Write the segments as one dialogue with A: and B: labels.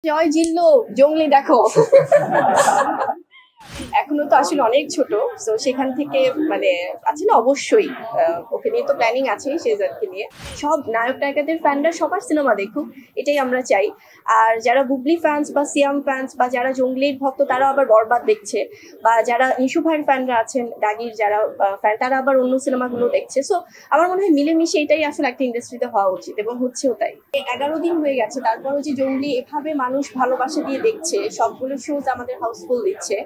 A: জয় জিল্লো জঙ্গলি দেখো। এখনো তো আসলে অনেক ছোট, তো সেখান থেকে মানে আছে না, অবশ্যই ওকে নিয়ে তো প্ল্যানিং আছে, শেহজাদকে নিয়ে। সব নায়ক নায়িকাদের ফ্যানরা সবার সিনেমা দেখুক, এটাই আমরা চাই। আর যারা বুবলি ফ্যান্স বা সিয়াম ফ্যান্স বা যারা জঙ্গলির ভক্ত, তারা আবার বরবাদ দেখছে, বা যারা নিশু ভাইয়ের ফ্যানরা আছেন, দাগির যারা ফ্যান, তারা আবার অন্য সিনেমাগুলো দেখছে। সো আমার মনে হয় মিলেমিশে এটাই আসলে একটা ইন্ডাস্ট্রিতে হওয়া উচিত, এবং হচ্ছেও তাই। 11 দিন হয়ে গেছে, তারপরও যে জঙ্গলি এভাবে মানুষ ভালোবাসা দিয়ে দেখছে, সবগুলো শোজ আমাদের হাউসফুল দিচ্ছে,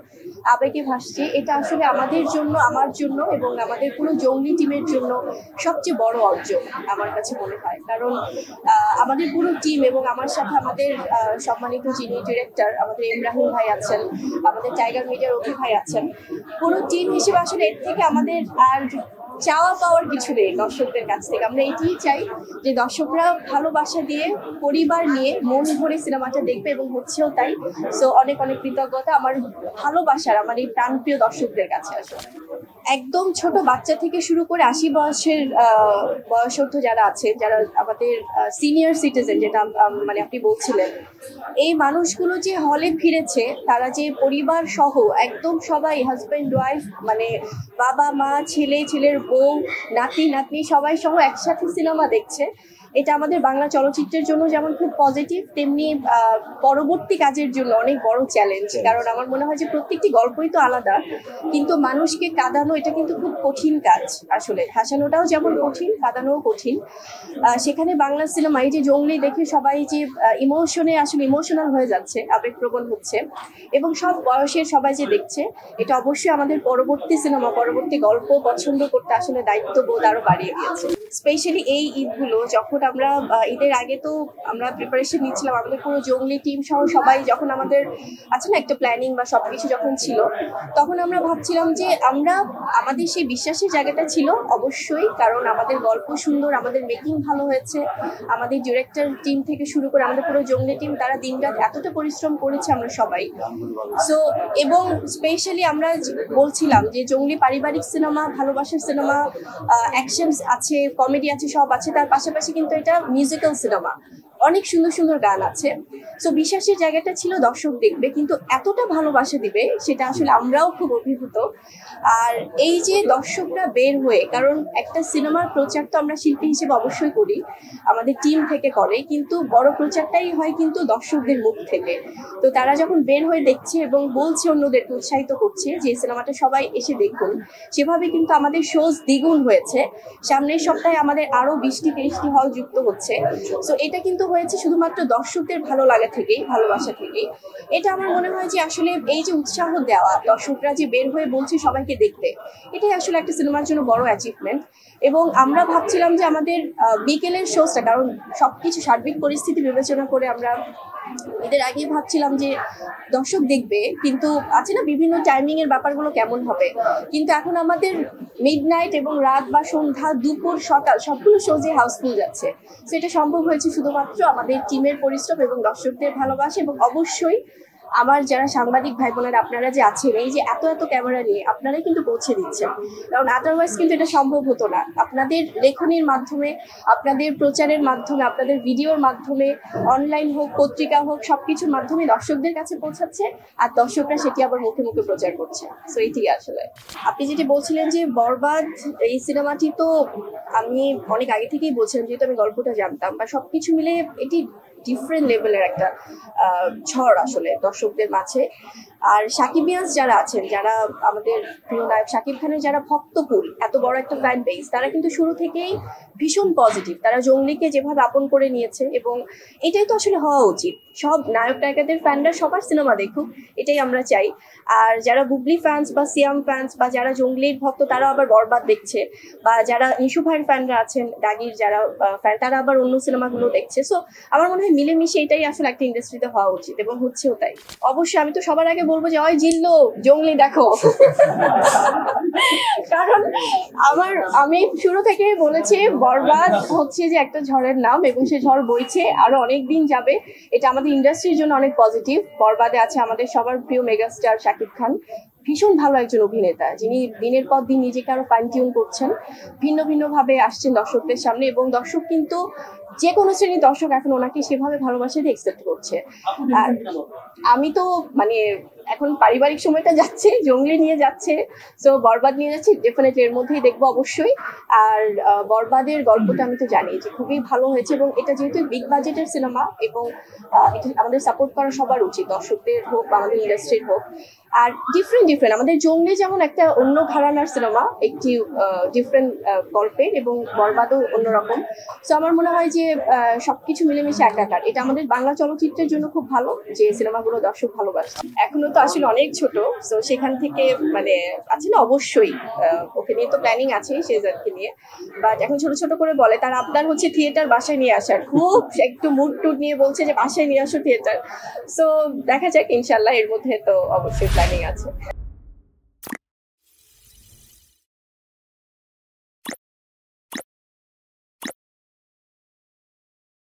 A: আবেগে ভাসছে। এটা আসলে আমাদের জন্য, আমার জন্য এবং আমাদের পুরো জঙ্গলি টিমের জন্য সবচেয়ে বড় অর্জন আমার কাছে মনে হয়। কারণ আমাদের পুরো টিম এবং আমার সাথে আমাদের সম্মানিত যিনি ডিরেক্টর আমাদের ইব্রাহিম ভাই আছেন, আমাদের টাইগার মিডিয়ার অভি ভাই আছেন, পুরো টিম হিসেবে আসলে এর থেকে আমাদের আর চাওয়া পাওয়ার কিছু নেই দর্শকদের কাছ থেকে। আমরা এটাই চাই যে দর্শকরা ভালোবাসা দিয়ে পরিবার নিয়ে মন ভরে সিনেমাটা দেখবে, এবং হচ্ছেও তাই। সো অনেক অনেক কৃতজ্ঞতা আমার ভালোবাসার, আমার এই প্রাণপ্রিয় দর্শকদের কাছে আসলে। একদম ছোট বাচ্চা থেকে শুরু করে 80 বয়সের বয়সর্ধ যারা আছে, যারা আমাদের সিনিয়র সিটিজেন, যেটা মানে আপনি বলছিলেন, এই মানুষগুলো যে হলে ফিরেছে, তারা যে পরিবার সহ একদম সবাই, হাজব্যান্ড ওয়াইফ, মানে বাবা মা ছেলে, ছেলের বউ, নাতি নাতনি সবাই সহ একসাথে সিনেমা দেখছে, এটা আমাদের বাংলা চলচ্চিত্রের জন্য যেমন খুব পজিটিভ, তেমনি পরবর্তী কাজের জন্য অনেক বড় চ্যালেঞ্জ। কারণ আমার মনে হয় যে প্রত্যেকটি গল্পই তো আলাদা, কিন্তু মানুষকে কাঁদানো এটা কিন্তু খুব কঠিন কাজ। আসলে হাসানোটাও যেমন কঠিন, কাঁদানোও কঠিন। সেখানে বাংলা সিনেমা এই যে জঙ্গলি দেখে সবাই যে ইমোশনে আসলে ইমোশনাল হয়ে যাচ্ছে, আবেগপ্রবণ হচ্ছে, এবং সব বয়সের সবাই যে দেখছে, এটা অবশ্যই আমাদের পরবর্তী সিনেমা, পরবর্তী গল্প পছন্দ করতে আসলে দায়িত্ববোধ আরো বাড়িয়ে দিয়েছে। স্পেশালি এই ঈদগুলো, যখন আমরা ঈদের আগে তো আমরা প্রিপারেশন নিচ্ছিলাম, আমাদের পুরো জঙ্গলি টিম সহ সবাই, যখন আমাদের আছে না একটা প্ল্যানিং বা সবকিছু যখন ছিল, তখন আমরা ভাবছিলাম যে আমরা আমাদের সেই বিশ্বাসের জায়গাটা ছিল অবশ্যই, কারণ আমাদের গল্প সুন্দর, আমাদের মেকিং ভালো হয়েছে, আমাদের ডিরেক্টর টিম থেকে শুরু করে আমাদের পুরো জঙ্গলি টিম, তারা দিনরাত এতটা পরিশ্রম করেছে আমরা সবাই। সো এবং স্পেশালি আমরা বলছিলাম যে জঙ্গলি পারিবারিক সিনেমা, ভালোবাসার সিনেমা, অ্যাকশন আছে, কমেডি আছে, সব আছে, তার পাশাপাশি কিন্তু এটা মিউজিক্যাল সিনেমা, অনেক সুন্দর সুন্দর গান আছে। সো বিশ্বাসের জায়গাটা ছিল দর্শক দেখবে, কিন্তু এতটা ভালোবাসা দিবে সেটা আসলে আমরাও খুব অভিভূত। আর এই যে দর্শকরা বের হয়ে, কারণ একটা সিনেমার প্রচার তো আমরা শিল্পী হিসেবে অবশ্যই করি, আমাদের টিম থেকে করে, কিন্তু বড় প্রচারটাই হয় কিন্তু দর্শকদের মুখ থেকে। তো তারা যখন বের হয়ে দেখছে এবং বলছে, অন্যদেরকে উৎসাহিত করছে যে সিনেমাটা সবাই এসে দেখুন, সেভাবে কিন্তু আমাদের শোজ দ্বিগুণ হয়েছে। সামনের সপ্তাহে আমাদের আরো 20-30টি হল যুক্ত হচ্ছে। সো এটা কিন্তু হয়েছে শুধুমাত্র দর্শকদের ভালো লাগা থেকেই, ভালোবাসা থেকেই। এটা আমার মনে হয় যে আসলে এই যে উৎসাহ দেওয়া, দর্শকরা যে বের হয়ে বলছে সবাইকে দেখতে, এটাই আসলে একটা সিনেমার জন্য বড় অ্যাচিভমেন্ট। এবং আমরা ভাবছিলাম যে আমাদের বিকেলের শোজটা, কারণ সবকিছু সার্বিক পরিস্থিতি বিবেচনা করে আমরা এদের আগেই ভাবছিলাম যে দর্শক দেখবে, কিন্তু আছে না বিভিন্ন টাইমিং এর ব্যাপারগুলো কেমন হবে, কিন্তু এখন আমাদের মিডনাইট এবং রাত বা সন্ধ্যা, দুপুর, সকাল সবগুলো শোজে হাউসফুল যাচ্ছে। তো এটা সম্ভব হয়েছে শুধুমাত্র আমাদের টিমের পরিশ্রম এবং দর্শকদের ভালোবাসা, এবং অবশ্যই আমার যারা সাংবাদিক ভাই বোনেরা আপনারা যে আছেন, এই যে এত এত ক্যামেরা নিয়ে আপনারাই কিন্তু পৌঁছে দিচ্ছেন, কারণ আদারওয়াইজ কিন্তু এটা সম্ভব হতো না। আপনাদের লেখনীর মাধ্যমে, আপনাদের প্রচারের মাধ্যমে, আপনাদের ভিডিওর মাধ্যমে, অনলাইন হোক, পত্রিকা হোক, সবকিছুর মাধ্যমে দর্শকদের কাছে পৌঁছাচ্ছে, আর দর্শকরা সেটি আবার মুখে মুখে প্রচার করছে। সো এটাই আসলে। আপনি যেটি বলছিলেন যে বরবাদ, এই সিনেমাটি তো আমি অনেক আগে থেকেই বলছিলাম, যেহেতু আমি গল্পটা জানতাম, বা সবকিছু মিলে এটি ডিফারেন্ট লেভেলের একটা ঝড় আসলে দর্শকদের মাঝে। আর সাকিবিয়ান্স যারা আছেন, যারা আমাদের প্রিয় নায়ক শাকিব খানের যারা ভক্তকুল, এত বড় একটা ফ্যান বেস, তারা কিন্তু শুরু থেকেই ভীষণ পজিটিভ। তারা জঙ্গলিকে যেভাবে আপন করে নিয়েছে, এবং এটাই তো আসলে হওয়া উচিত। সব নায়ক নায়িকাদের ফ্যানরা সবার সিনেমা দেখুক, এটাই আমরা চাই। আর যারা বুবলি ফ্যান্স বা সিয়াম ফ্যান্স বা যারা জঙ্গলির ভক্ত, তারা আবার বরবাদ দেখছে, বা যারা নিশু ভাইয়ের ফ্যানরা আছেন, দাগির যারা ফ্যান, তারা আবার অন্য সিনেমাগুলো দেখছে। সো আমার মনে হয় মিলেমিশে এটাই আসলে একটা ইন্ডাস্ট্রিতে হওয়া উচিত, এবং হচ্ছেও তাই। অবশ্যই আমি তো সবার আগে বলবো যে জয় জিল্লো জঙ্গলি দেখো। কারণ আমি শুরু থেকে বলেছি বরবাদ হচ্ছে যে একটা ঝড়ের নাম, এবং সে ঝড় বইছে, আরো অনেক দিন যাবে। এটা আমাদের ইন্ডাস্ট্রির জন্য অনেক পজিটিভ। বরবাদে আছে আমাদের সবার প্রিয় মেগাস্টার শাকিব খান, ভীষণ ভালো একজন অভিনেতা, যিনি দিনের পর দিন নিজেকে আরো ফাইন টিউন করছেন, ভিন্ন ভিন্ন ভাবে আসছেন দর্শকদের সামনে, এবং দর্শক কিন্তু যে কোনো শ্রেণীর দর্শক এখন ওনাকে সেভাবে ভালোবাসে একসেপ্ট করছে। আর আমি তো মানে এখন পারিবারিক সময়টা যাচ্ছে, জঙ্গলি নিয়ে যাচ্ছে, তো বরবাদ নিয়ে যাচ্ছে, ডেফিনেটলি এর মধ্যেই দেখবো অবশ্যই। আর বরবাদের গল্পটা আমি তো জানি যে খুবই ভালো হয়েছে, এবং এটা যেহেতু বিগ বাজেটের সিনেমা, এবং এটা আমাদের সাপোর্ট করা সবার উচিত, দর্শকদের হোক বা আমাদের ইন্ডাস্ট্রির হোক। আর ডিফারেন্ট আমাদের জঙ্গলি যেমন একটা অন্য ঘরানার সিনেমা, একটি ডিফারেন্ট গল্পের, এবং বরবাদও অন্যরকম। তো আমার মনে হয় যে সবকিছু মিলেমিশে একাকার, এটা আমাদের বাংলা চলচ্চিত্রের জন্য খুব ভালো যে সিনেমাগুলো দর্শক ভালোবাসে। এখনো তো আসলে অনেক ছোট, তো সেখান থেকে মানে আছে না, অবশ্যই ওকে নিয়ে তো প্ল্যানিং আছে শেহজাদকে নিয়ে, বাট এখন ছোট ছোট করে বলে তার আপনার হচ্ছে থিয়েটার বাসায় নিয়ে আসার, খুব একটু মুড টুড নিয়ে বলছে যে বাসায় নিয়ে আসো থিয়েটার। সো দেখা যাক, ইনশাল্লাহ এর মধ্যে তো অবশ্যই প্ল্যানিং আছে।